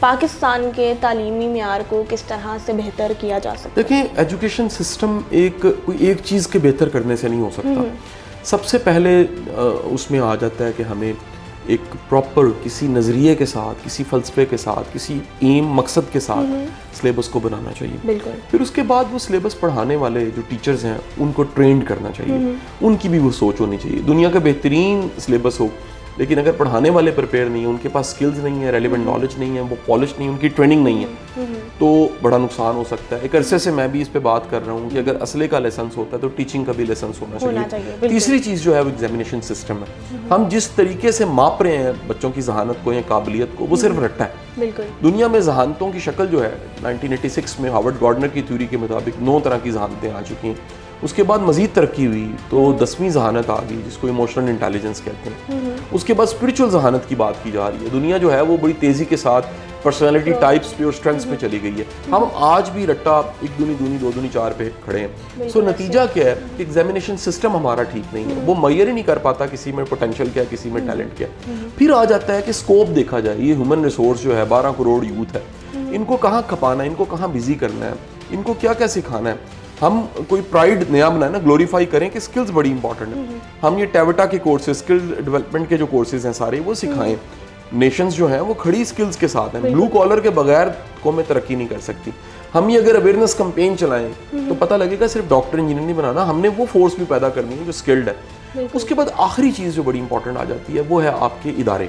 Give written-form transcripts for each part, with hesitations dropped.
پاکستان کے تعلیمی معیار کو کس طرح سے بہتر کیا جا سکتا ہے؟ دیکھیں ایجوکیشن سسٹم کوئی ایک چیز کے بہتر کرنے سے نہیں ہو سکتا. سب سے پہلے اس میں آ جاتا ہے کہ ہمیں ایک پراپر کسی نظریے کے ساتھ, کسی فلسفے کے ساتھ, کسی ایم مقصد کے ساتھ سلیبس کو بنانا چاہیے. بالکل. پھر اس کے بعد وہ سلیبس پڑھانے والے جو ٹیچرز ہیں ان کو ٹرینڈ کرنا چاہیے, ان کی بھی وہ سوچ ہونی چاہیے. دنیا کا بہترین سلیبس ہو لیکن اگر پڑھانے والے پریپیئر نہیں ہیں, ان کے پاس سکلز نہیں ہیں, ریلیونٹ نالج نہیں ہے, وہ پالش نہیں ہے, ان کی ٹریننگ نہیں ہے, تو بڑا نقصان ہو سکتا ہے. ایک عرصے سے میں بھی اس پہ بات کر رہا ہوں کہ اگر اسلحے کا لائسنس ہوتا ہے تو ٹیچنگ کا بھی لائسنس ہونا چاہیے. تیسری چیز جو ہے وہ ایگزامینیشن سسٹم ہے. ہم جس طریقے سے ماپ رہے ہیں بچوں کی ذہانت کو یا قابلیت کو, وہ صرف رٹا ہے. بالکل. دنیا میں ذہانتوں کی شکل جو ہے 1986 میں ہارورڈ گارڈنر کی تھیوری کے مطابق 9 طرح کی ذہانتیں آ چکی ہیں. اس کے بعد مزید ترقی ہوئی تو 10ویں ذہانت آ گئی جس کو ایموشنل انٹیلیجنس کہتے ہیں. اس کے بعد اسپرچل ذہانت کی بات کی جا رہی ہے. دنیا جو ہے وہ بڑی تیزی کے ساتھ پرسنالٹی ٹائپس پہ اور اسٹرینگس پہ چلی گئی ہے. ہم آج بھی رٹا 1 دونی 2 دونی 4 پہ کھڑے ہیں. سو نتیجہ کیا ہے کہ ایگزامینیشن سسٹم ہمارا ٹھیک نہیں ہے. وہ میئر ہی نہیں کر پاتا کسی میں پوٹینشیل کیا ہے, کسی میں ٹیلنٹ کیا ہے. پھر آ جاتا ہے کہ اسکوپ دیکھا جائے. یہ ہیومن ریسورس جو ہے 12 کروڑ یوتھ ہے, ان کو کہاں کھپانا ہے, ان کو کہاں بزی کرنا ہے, ان کو کیا کیا سکھانا ہے. ہم کوئی پرائڈ نیا بنائیں نا, گلوریفائی کریں کہ سکلز بڑی امپورٹنٹ ہیں. ہم یہ ٹیوٹا کے کورسز, اسکل ڈیولپمنٹ کے جو کورسز ہیں سارے وہ سکھائیں. نیشنز جو ہیں وہ کھڑی سکلز کے ساتھ ہیں. بلو کالر کے بغیر قومیں ترقی نہیں کر سکتی. ہم یہ اگر اویئرنیس کمپین چلائیں تو پتہ لگے گا صرف ڈاکٹر انجینئر نہیں بنانا, ہم نے وہ فورس بھی پیدا کرنی ہے جو اسکلڈ ہے. اس کے بعد آخری چیز جو بڑی امپورٹنٹ آ جاتی ہے وہ ہے آپ کے ادارے.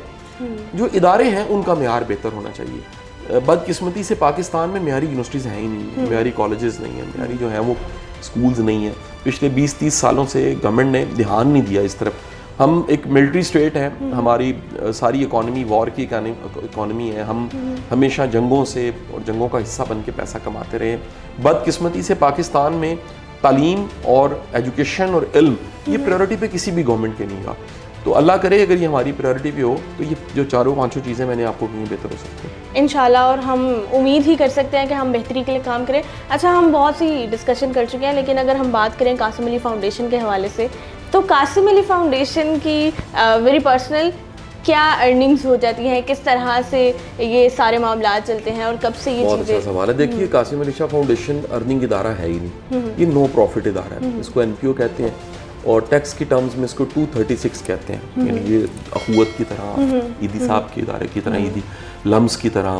جو ادارے ہیں ان کا معیار بہتر ہونا چاہیے. بدقسمتی سے پاکستان میں معیاری یونیورسٹیز ہیں ہی نہیں, معیاری کالجز نہیں ہیں, معیاری جو ہیں وہ اسکولز نہیں ہیں. پچھلے 20-30 سالوں سے گورنمنٹ نے دھیان نہیں دیا اس طرف. ہم ایک ملٹری اسٹیٹ ہیں, ہماری ساری اکانومی وار کی اکانومی ہے. ہم ہمیشہ جنگوں سے اور جنگوں کا حصہ بن کے پیسہ کماتے رہے. بدقسمتی سے پاکستان میں تعلیم اور ایجوکیشن اور علم یہ پریورٹی پہ کسی بھی گورنمنٹ کے نہیں رہا. تو اللہ کرے اگر یہ ہماری پریورٹی پہ ہو تو یہ جو 4-5 چیزیں میں نے آپ کو کہیں بہتر ہو سکتی ہیں انشاءاللہ, اور ہم امید ہی کر سکتے ہیں کہ ہم بہتری کے لیے کام کریں. اچھا, ہم بہت سی ڈسکشن کر چکے ہیں لیکن اگر ہم بات کریں قاسم علی فاؤنڈیشن کے حوالے سے, تو قاسم علی فاؤنڈیشن کی ویری پرسنل کیا ارننگز ہو جاتی ہیں, کس طرح سے یہ سارے معاملات چلتے ہیں اور کب سے یہ چیزیں؟ بہت اچھا سوال ہے. دیکھیے قاسم علی شاہ فاؤنڈیشن ارننگ ادارہ ہے ہی نہیں, یہ نو پروفٹ ادارہ ہے. اس کو NPO کہتے ہیں اور ٹیکس کی ٹرمز میں اس کو 236 کہتے ہیں. یعنی یہ اخوت کی طرح, عیدی صاحب کے ادارے کی طرح, عیدی لمس کی طرح,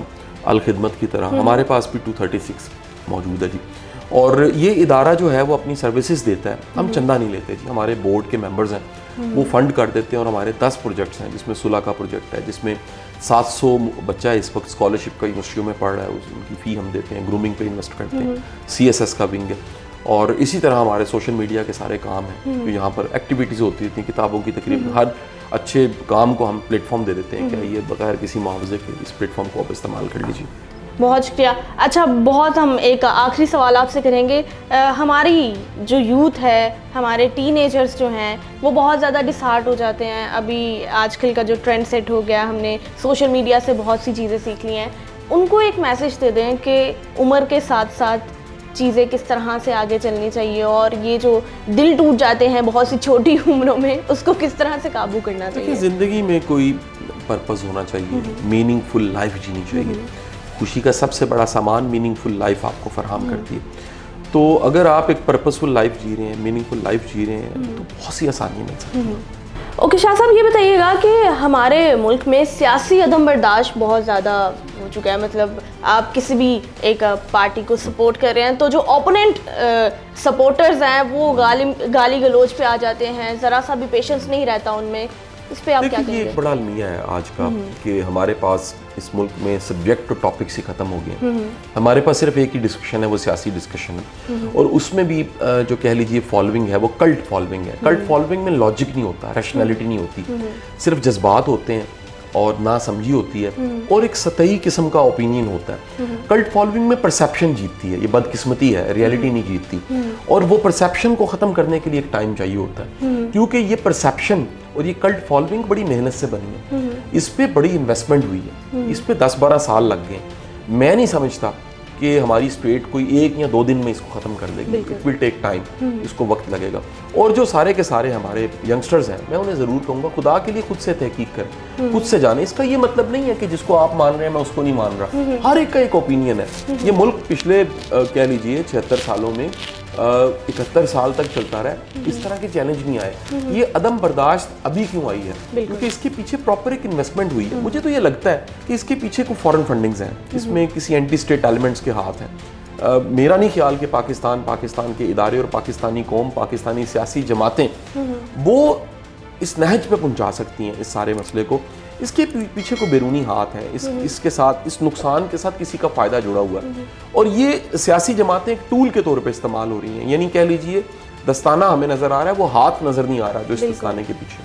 الخدمت کی طرح ہمارے پاس بھی 236 موجود ہے جی. اور یہ ادارہ جو ہے وہ اپنی سروسز دیتا ہے, ہم چندہ نہیں لیتے جی. ہمارے بورڈ کے ممبرز ہیں وہ فنڈ کر دیتے ہیں اور ہمارے 10 پروجیکٹس ہیں جس میں صلح کا پروجیکٹ ہے جس میں 700 بچہ اس وقت اسکالرشپ کا یونیورسٹیوں میں پڑھ رہا ہے, ان کی فی ہم دیتے ہیں. گرومنگ پہ انویسٹ کرتے ہیں, CSS کا ونگ ہے. اور اسی طرح ہمارے سوشل میڈیا کے سارے کام ہیں جو یہاں پر ایکٹیویٹیز ہوتی رہتی ہیں, کتابوں کی تقریباً ہر اچھے کام کو ہم پلیٹ فارم دے دیتے ہیں کہ یہ بغیر کسی معاوضے کے اس پلیٹ فارم کو آپ استعمال کر لیجیے. بہت شکریہ. اچھا, بہت ہم ایک آخری سوال آپ سے کریں گے. ہماری جو یوتھ ہے, ہمارے ٹین ایجرز جو ہیں وہ بہت زیادہ ڈس ہارٹ ہو جاتے ہیں. ابھی آج کل کا جو ٹرینڈ سیٹ ہو گیا, ہم نے سوشل میڈیا سے بہت سی چیزیں سیکھ لی ہیں. ان کو ایک میسج دے دیں کہ عمر کے ساتھ ساتھ چیزیں کس طرح سے آگے چلنی چاہیے, اور یہ جو دل ٹوٹ جاتے ہیں بہت سی چھوٹی عمروں میں, اس کو کس طرح سے قابو کرنا چاہیے؟ زندگی میں کوئی پرپز ہونا چاہیے, میننگ فل لائف جینی چاہیے. خوشی کا سب سے بڑا سامان میننگ فل لائف آپ کو فراہم کرتی ہے. تو اگر آپ ایک پرپز فل لائف جی رہے ہیں, میننگ فل لائف جی رہے ہیں تو بہت سی آسانیاں مل سکتی ہیں. اوکے شاہ صاحب, یہ بتائیے گا کہ ہمارے ملک میں سیاسی عدم برداشت بہت زیادہ ہو چکا ہے. مطلب آپ کسی بھی ایک پارٹی کو سپورٹ کر رہے ہیں تو جو اوپوننٹ سپورٹرز ہیں وہ گالی گلوچ پہ آ جاتے ہیں, ذرا سا بھی پیشنس نہیں رہتا ان میں. اس پہ آپ کیا کہیں گے؟ یہ بڑا المیہ ہے آج کا کہ ہمارے پاس اس ملک میں سبجیکٹ اور ٹاپکس ہی ختم ہو گئے ہیں. ہمارے پاس صرف ایک ہی ڈسکشن ہے, وہ سیاسی ڈسکشن ہے, اور اس میں بھی جو کہہ لیجیے فالوئنگ ہے وہ کلٹ فالوئنگ ہے. کلٹ فالوئنگ میں لاجک نہیں ہوتا, ریشنلٹی نہیں ہوتی, صرف جذبات ہوتے ہیں اور نہ سمجھی ہوتی ہے اور ایک سطحی قسم کا اوپینین ہوتا ہے. کلٹ فالوئنگ میں پرسیپشن جیتتی ہے, یہ بدقسمتی ہے, ریئلٹی نہیں جیتتی. اور وہ پرسیپشن کو ختم کرنے کے لیے ایک ٹائم چاہیے ہوتا ہے, کیونکہ یہ پرسیپشن اور یہ کلٹ فالوئنگ بڑی محنت سے بنی ہے. اس پہ بڑی انویسٹمنٹ ہوئی ہے, اس پہ 10-12 سال لگ گئے. میں نہیں سمجھتا کہ ہماری اسٹیٹ کوئی 1 یا 2 دن میں اس کو ختم کر دے گی. اٹ ول ٹیک ٹائم, اس کو وقت لگے گا. اور جو سارے کے سارے ہمارے ینگسٹرز ہیں, میں انہیں ضرور کہوں گا خدا کے لیے خود سے تحقیق کریں, خود سے جانیں. اس کا یہ مطلب نہیں ہے کہ جس کو آپ مان رہے ہیں میں اس کو نہیں مان رہا. ہر ایک کا ایک اوپینین ہے. یہ ملک پچھلے کہہ لیجئے 76 سالوں میں 71 سال تک چلتا رہا ہے, اس طرح کے چیلنج نہیں آئے. یہ عدم برداشت ابھی کیوں آئی ہے؟ کیونکہ اس کے پیچھے پراپر ایک انویسٹمنٹ ہوئی ہے. مجھے تو یہ لگتا ہے کہ اس کے پیچھے کوئی فارن فنڈنگز ہیں, اس میں کسی اینٹی اسٹیٹ ایلیمنٹس کے ہاتھ ہیں. میرا نہیں خیال کہ پاکستان کے ادارے اور پاکستانی قوم, پاکستانی سیاسی جماعتیں وہ اس نہج پہ پہنچا سکتی ہیں اس سارے مسئلے کو. اس کے پیچھے کو بیرونی ہاتھ ہے, اس کے ساتھ, اس نقصان کے ساتھ کسی کا فائدہ جڑا ہوا ہے. اور یہ سیاسی جماعتیں ایک ٹول کے طور پہ استعمال ہو رہی ہیں. یعنی کہہ لیجئے دستانہ ہمیں نظر آ رہا ہے, وہ ہاتھ نظر نہیں آ رہا جو اس دستانے کے پیچھے.